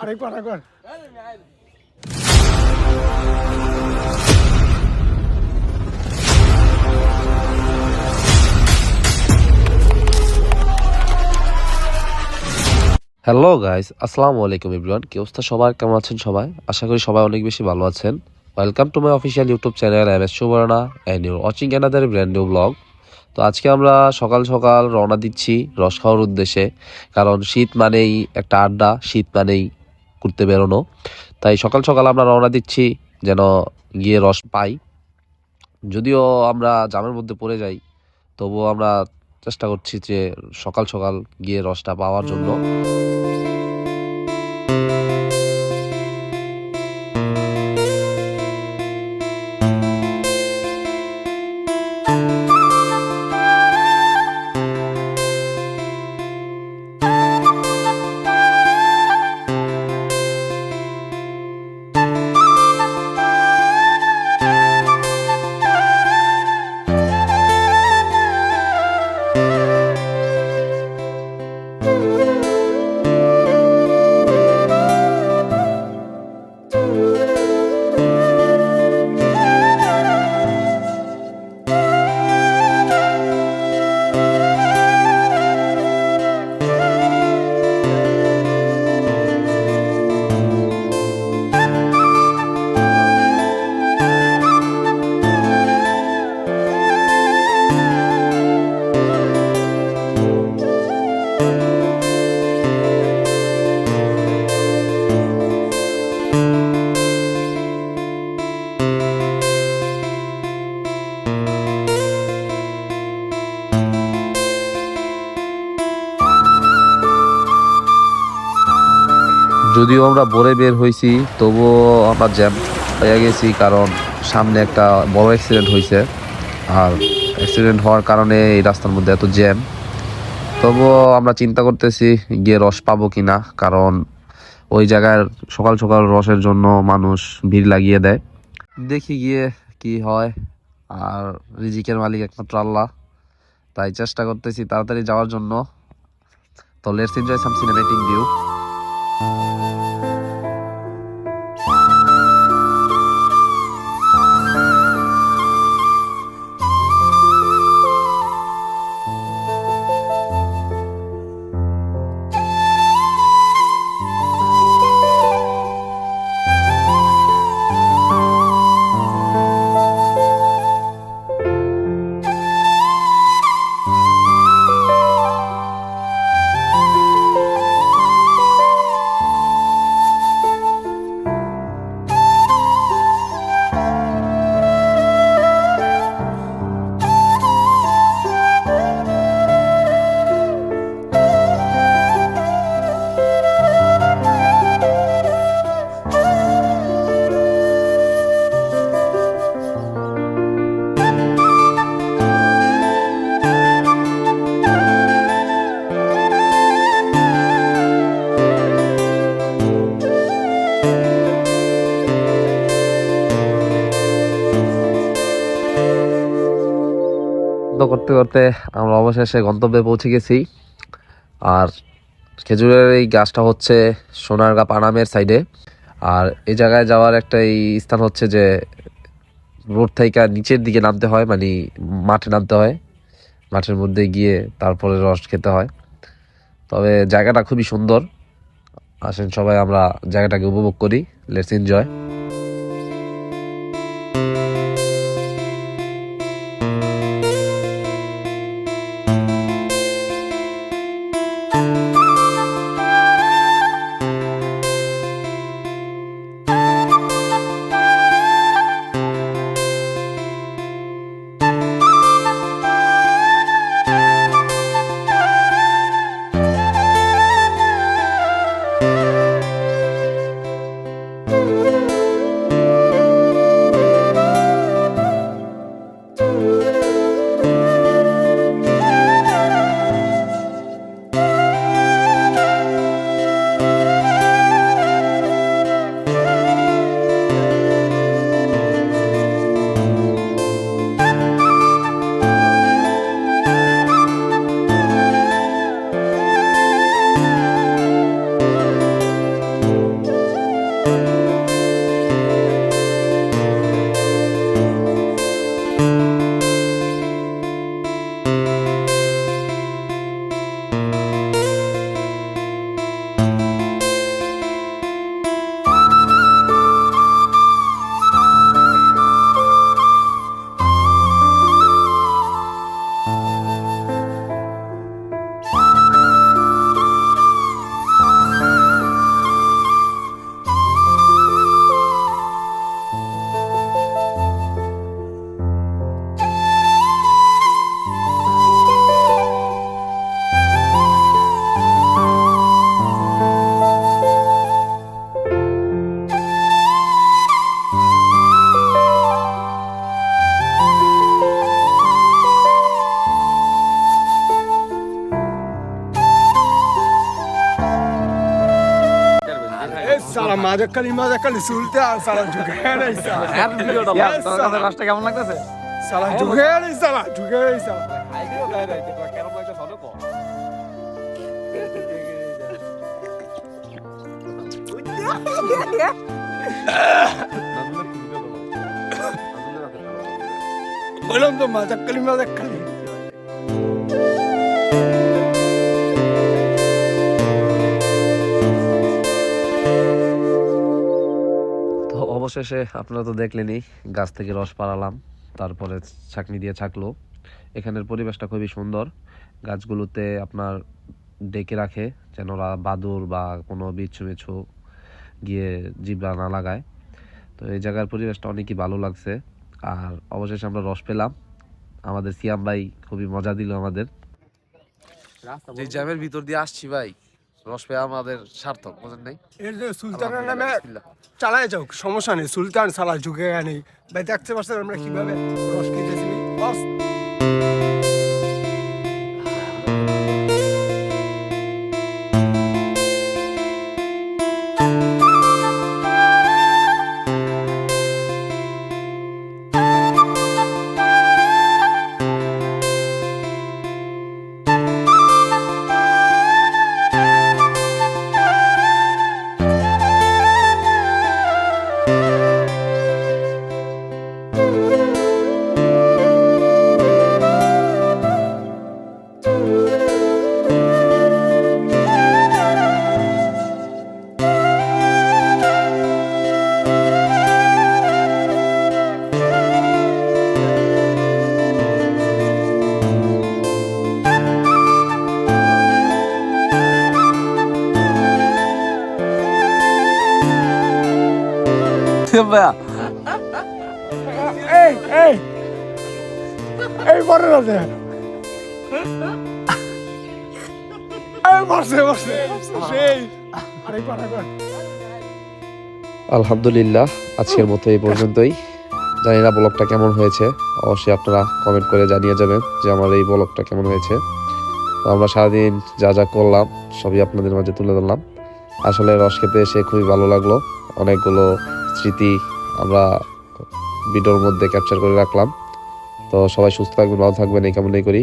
আরেকবার hello guys, আসসালামু আলাইকুম এভরিওয়ান। কি অবস্থা সবার, কেমন আছেন সবাই? আশা করি সবাই অনেক বেশি ভালো আছেন। Welcome to my official YouTube channel M S Suborna and you're watching another brand new vlog. তো আজকে আমরা সকাল সকাল রওনা দিচ্ছি রস খাওয়ার উদ্দেশ্যে, কারণ শীত মানেই একটা আড্ডা, শীত মানেই ঘুরতে বেরোনো। তাই সকাল সকাল আমরা রওনা দিচ্ছি যেন গিয়ে রস পাই। যদিও আমরা জামের মধ্যে পড়ে যাই, তবুও আমরা চেষ্টা করছি যে সকাল সকাল গিয়ে রসটা পাওয়ার জন্য। যদিও আমরা ভোরে বের হয়েছি, তবুও আমরা জ্যাম হয়ে গেছি, কারণ সামনে একটা বড় অ্যাক্সিডেন্ট হয়েছে। আর অ্যাক্সিডেন্ট হওয়ার কারণে এই রাস্তার মধ্যে এত জ্যাম। তবুও আমরা চিন্তা করতেছি গিয়ে রস পাবো কিনা, কারণ ওই জায়গায় সকাল সকাল রসের জন্য মানুষ ভিড় লাগিয়ে দেয়। দেখি গিয়ে কি হয়, আর রিজিকের মালিক একমাত্র আল্লাহ। তাই চেষ্টা করতেছি তাড়াতাড়ি যাওয়ার জন্য। তো let's enjoy some cinematic view. করতে করতে আমরা অবশেষে গন্তব্যে পৌঁছে গেছি। আর খেজুরের এই গাছটা হচ্ছে সোনারগাঁ পানামের সাইডে। আর এই জায়গায় যাওয়ার একটা এই স্থান হচ্ছে যে রোড থেকে নিচের দিকে নামতে হয়, মানে মাঠে নামতে হয়, মাঠের মধ্যে গিয়ে তারপরে রস খেতে হয়। তবে জায়গাটা খুবই সুন্দর। আসেন সবাই আমরা জায়গাটাকে উপভোগ করি। Let's enjoy. সালা মাঝে খালি চুলতে আর সালা ঝুঁকে নেই সালা আর ভিডিওটা তোর কাছে রাস্তা কেমন লাগতেছে সালা ঝুঁকে নেই সালা কেমন লাগতেছে সরে কো বললাম তো মাঝে খালি তো অবশেষে আপনারা তো দেখলেনই, গাছ থেকে রস পাড়ালাম, তারপরে ছাঁকনি দিয়ে ছাকলো। এখানের পরিবেশটা খুবই সুন্দর, গাছগুলোতে আপনার ডেকে রাখে যেন ওরা বাদুর বা কোনো বিচ্ছু মিছু গিয়ে জিবরা না লাগায়। তো এই জায়গার পরিবেশটা অনেকই ভালো লাগছে। আর অবশেষে আমরা রস পেলাম, আমাদের সিয়াম ভাই খুবই মজা দিল আমাদের। যে জ্যামের ভিতর দিয়ে আসছি ভাই, রস পেয়ে আমাদের সার্থক, বুঝেন নাই? এর যে সুলতানের নামে চালায় যাও, সমস্যা নেই। সুলতান সালা ঝুঁকে নেই ভাই, দেখতে পাচ্ছেন আমরা কিভাবে রস খেতেছি। ভাইয়া এই পরে আছে বসে সেই আরেকবার আলহামদুলিল্লাহ, আজকের মতো এই পর্যন্তই। জানি না ব্লগটা কেমন হয়েছে, অবশ্যই আপনারা কমেন্ট করে জানিয়ে যাবেন যে আমার এই ব্লগটা কেমন হয়েছে। তো আমরা সারাদিন যা যা করলাম সবই আপনাদের মাঝে তুলে ধরলাম। আসলে রস খেতে এসে খুবই ভালো লাগলো, অনেকগুলো স্মৃতি আমরা ভিডিওর মধ্যে ক্যাপচার করে রাখলাম। তো সবাই সুস্থ থাকবেন, ভালো থাকবেন, এই কামনাই করি।